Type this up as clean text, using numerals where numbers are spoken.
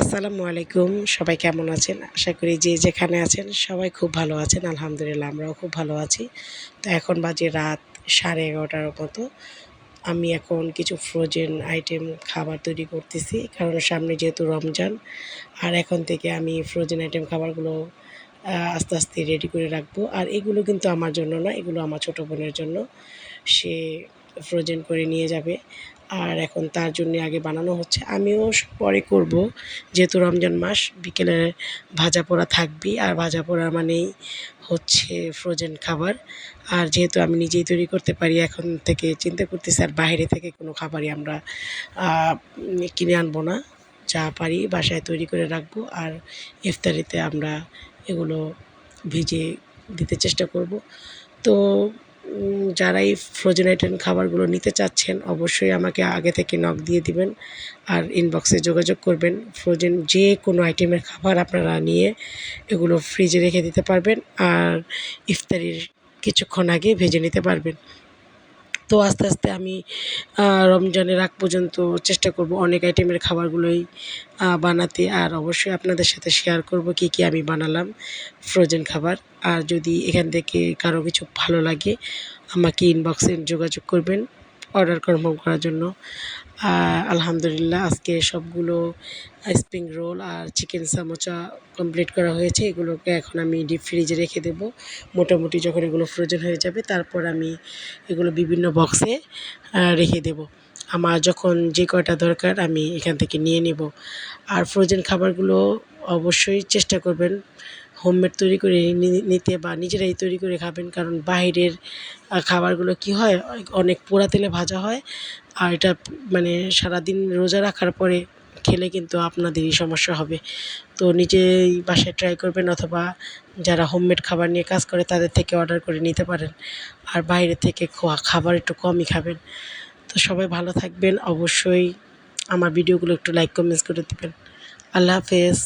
আসসালামু আলাইকুম। সবাই কেমন আছেন? আশা করি যে যেখানে আছেন সবাই খুব ভালো আছেন। আলহামদুলিল্লাহ আমরাও খুব ভালো আছি। তো এখন বাজে রাত 11:30 মতো। আমি এখন কিছু ফ্রোজেন আইটেম খাবার তৈরি করতেছি। কারণ সামনে যেহেতু রমজান, আর এখন থেকে আমি ফ্রোজেন আইটেম খাবারগুলো আস্তে, আস্তে রেডি করে রাখবো। আর এগুলো কিন্তু আমার জন্য না, এগুলো আমার ছোট বোনের জন্য। সে ফ্রোজেন করে নিয়ে যাবে। আর এখন তার জন্যে আগে বানানো হচ্ছে। আমিও পরে করব। যেহেতু রমজান মাস, বিকেলে ভাজা পোড়া থাকবেই। আর ভাজা পোড়া মানেই হচ্ছে ফ্রোজেন খাবার। আর যেহেতু আমি নিজেই তৈরি করতে পারি, এখন থেকে চিন্তা করতেছি আর বাইরে থেকে কোনো খাবারই আমরা আ কিনে আনবো না। যা পারি বাসায় তৈরি করে রাখবো। আর ইফতারিতে আমরা এগুলো ভিজিয়ে দিতে চেষ্টা করব। তো যারা এই ফ্রোজেন আইটেম খাবারগুলো নিতে চাচ্ছেন অবশ্যই আমাকে আগে থেকে নক দিয়ে দিবেন। আর ইনবক্সে যোগাযোগ করবেন। ফ্রোজেন যে কোনো আইটেমের খাবার আপনারা নিয়ে এগুলো ফ্রিজে রেখে দিতে পারবেন। আর ইফতারির কিছুক্ষণ আগে ভেজে নিতে পারবেন। তো আস্তে, আস্তে আমি রমজানের আগ পর্যন্ত চেষ্টা করব অনেক আইটেমের খাবারগুলোই বানাতে। আর অবশ্যই আপনাদের সাথে শেয়ার করব কী, কী আমি বানালাম ফ্রোজেন খাবার। আর যদি এখান থেকে কারো কিছু ভালো লাগে আমাকে ইনবক্সে যোগাযোগ করবেন অর্ডার কনফার্ম করার জন্য। আলহামদুলিল্লাহ আজকে সবগুলো স্প্রিং রোল আর চিকেন সামোচা কমপ্লিট করা হয়েছে। এগুলোকে এখন আমি ডিপ ফ্রিজে রেখে দেব। মোটামুটি যখন এগুলো ফ্রোজেন হয়ে যাবে তারপর আমি এগুলো বিভিন্ন বক্সে রেখে দেব। আমার যখন যে কয়টা দরকার আমি এখান থেকে নিয়ে নেব। আর ফ্রোজেন খাবারগুলো অবশ্যই চেষ্টা করবেন হোমমেড তৈরি করে নিতে বা নিজেরাই তৈরি করে খাবেন। কারণ বাহিরের খাবারগুলো কী হয় অনেক পোড়া তেলে ভাজা হয়। আর এটা মানে সারাদিন রোজা রাখার পরে খেলে কিন্তু আপনাদেরই সমস্যা হবে। তো নিজেই বাসায় ট্রাই করবেন, অথবা যারা হোমমেড খাবার নিয়ে কাজ করে তাদের থেকে অর্ডার করে নিতে পারেন। আর বাইরে থেকে খাবার একটু কমই খাবেন। তো সবাই ভালো থাকবেন। অবশ্যই আমার ভিডিওগুলো একটু লাইক কমেন্টস করে দেবেন। আল্লাহ হাফেজ।